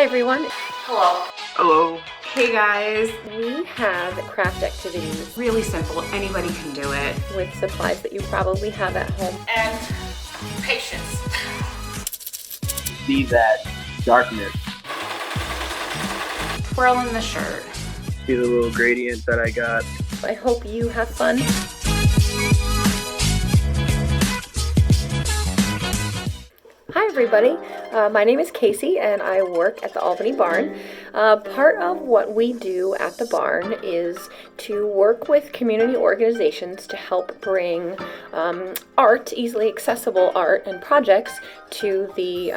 Hi everyone. Hello. Hello. Hey guys. We have craft activities Really simple, anybody can do it. with supplies that you probably have at home. And patience. See that darkness. Twirling the shirt. See the little gradient that I got. I hope you have fun. Hi everybody, my name is Casey and I work at the Albany Barn. Part of what we do at the barn is to work with community organizations to help bring art, easily accessible art and projects to the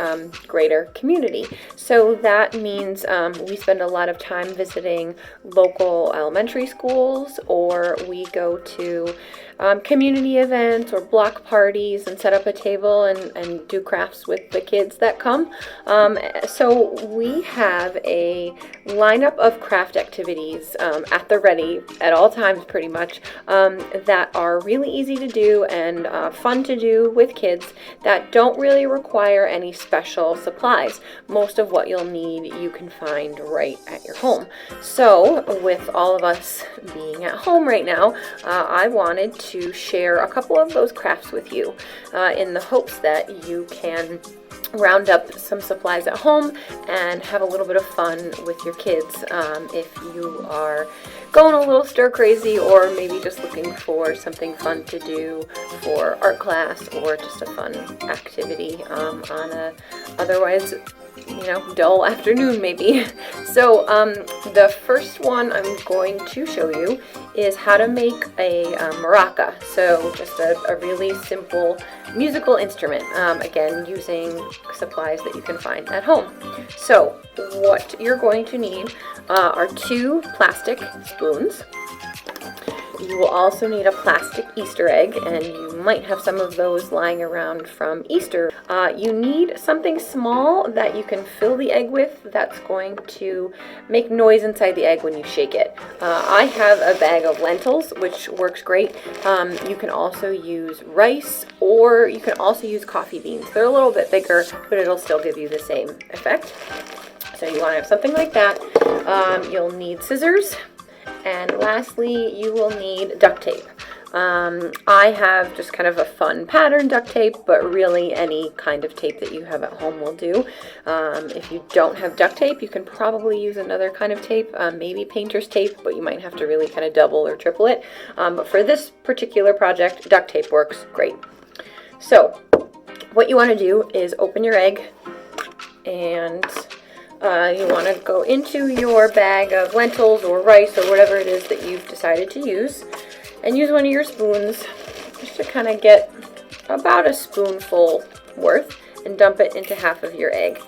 greater community. So that means we spend a lot of time visiting local elementary schools, or we go to community events or block parties and set up a table and do crafts with the kids that come. So we have a lineup of craft activities at the ready at all times pretty much that are really easy to do and fun to do with kids that don't really require any special supplies. Most of what you'll need you can find right at your home. So with all of us being at home right now, I wanted to share a couple of those crafts with you in the hopes that you can round up some supplies at home and have a little bit of fun with your kids if you are going a little stir crazy, or maybe just looking for something fun to do for art class or just a fun activity on a otherwise dull afternoon maybe. So the first one I'm going to show you is how to make a maraca. So just a really simple musical instrument, again using supplies that you can find at home. So what you're going to need are 2 plastic spoons. You will also need a plastic Easter egg, and you might have some of those lying around from Easter. You need something small that you can fill the egg with that's going to make noise inside the egg when you shake it. I have a bag of lentils, which works great. You can also use rice, or you can also use coffee beans. They're a little bit bigger, but it'll still give you the same effect. So you want to have something like that. You'll need scissors. And lastly, you will need duct tape. I have just kind of a fun pattern duct tape, but really any kind of tape that you have at home will do. If you don't have duct tape, you can probably use another kind of tape, maybe painter's tape, but you might have to really kind of double or triple it. But for this particular project, duct tape works great. So what you want to do is open your egg, and you want to go into your bag of lentils or rice or whatever it is that you've decided to use, and use one of your spoons just to kind of get about a spoonful worth and dump it into half of your egg.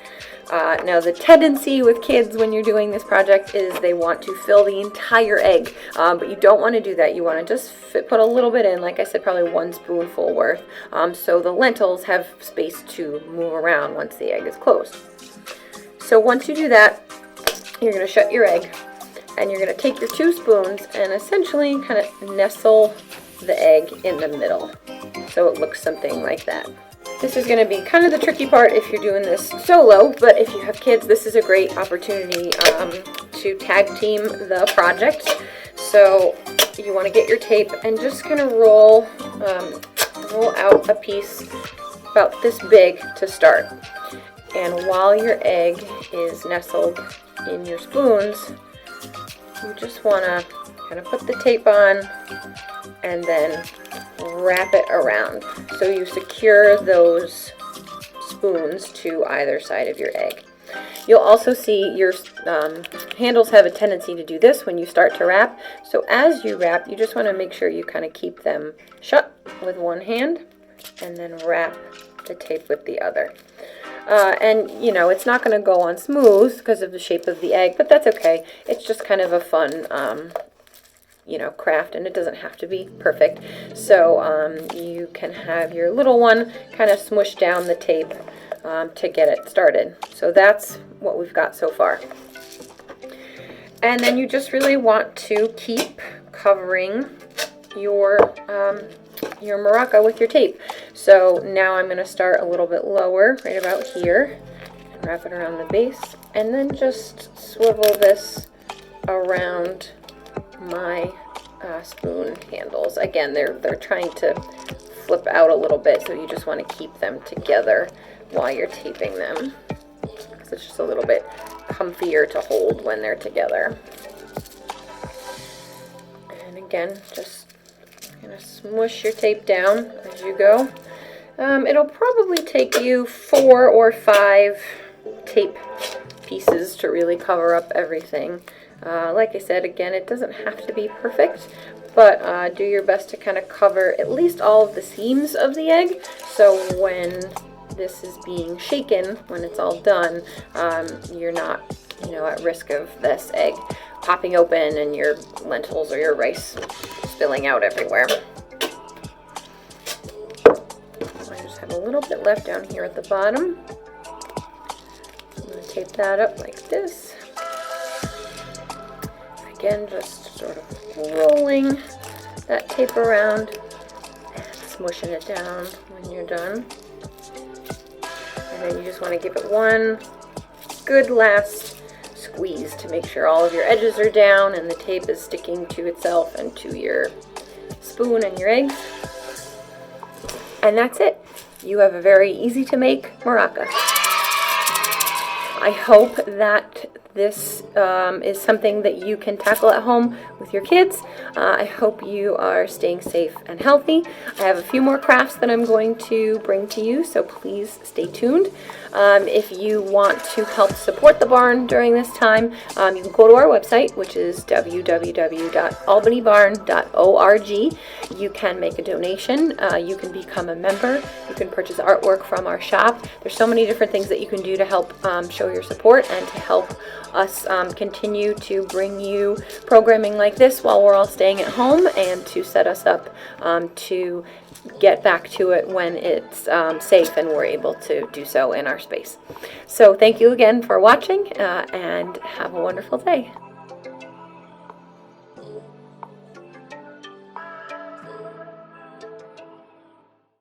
Now the tendency with kids when you're doing this project is they want to fill the entire egg, but you don't want to do that. You want to just put a little bit in, like I said, probably 1 spoonful worth, so the lentils have space to move around once the egg is closed. So once you do that, you're going to shut your egg, and you're going to take your 2 spoons and essentially kind of nestle the egg in the middle. So it looks something like that. This is going to be kind of the tricky part if you're doing this solo, but if you have kids, this is a great opportunity to tag team the project. So you want to get your tape and just kind of roll out a piece about this big to start. And while your egg is nestled in your spoons, you just want to kind of put the tape on and then wrap it around. So you secure those spoons to either side of your egg. You'll also see your handles have a tendency to do this when you start to wrap. So as you wrap, you just want to make sure you kind of keep them shut with one hand and then wrap the tape with the other. And it's not going to go on smooth because of the shape of the egg, but that's okay. It's just kind of a fun, craft, and it doesn't have to be perfect. So you can have your little one kind of smush down the tape to get it started. So that's what we've got so far. And then you just really want to keep covering your maraca with your tape. So now I'm going to start a little bit lower, right about here, Wrap it around the base, and then just swivel this around my spoon handles. Again, they're trying to flip out a little bit, so you just want to keep them together while you're taping them, because it's just a little bit comfier to hold when they're together. And again, just kind of smush your tape down as you go. It'll probably take you 4 or 5 tape pieces to really cover up everything. Like I said, again, it doesn't have to be perfect, but do your best to kind of cover at least all of the seams of the egg, so when this is being shaken, when it's all done, you're not, at risk of this egg popping open and your lentils or your rice spilling out everywhere. I just have a little bit left down here at the bottom. I'm going to tape that up like this. Again, just sort of rolling that tape around and smushing it down when you're done. And then you just want to give it one good last squeeze to make sure all of your edges are down and the tape is sticking to itself and to your spoon and your eggs. And that's it. You have a very easy to make maraca. I hope that this is something that you can tackle at home with your kids. I hope you are staying safe and healthy. I have a few more crafts that I'm going to bring to you, so please stay tuned. If you want to help support the barn during this time, you can go to our website, which is www.albanybarn.org. You can make a donation. You can become a member. You can purchase artwork from our shop. There's so many different things that you can do to help show your support and to help us continue to bring you programming like this while we're all staying at home, and to set us up to get back to it when it's safe and we're able to do so in our space. So thank you again for watching, and have a wonderful day.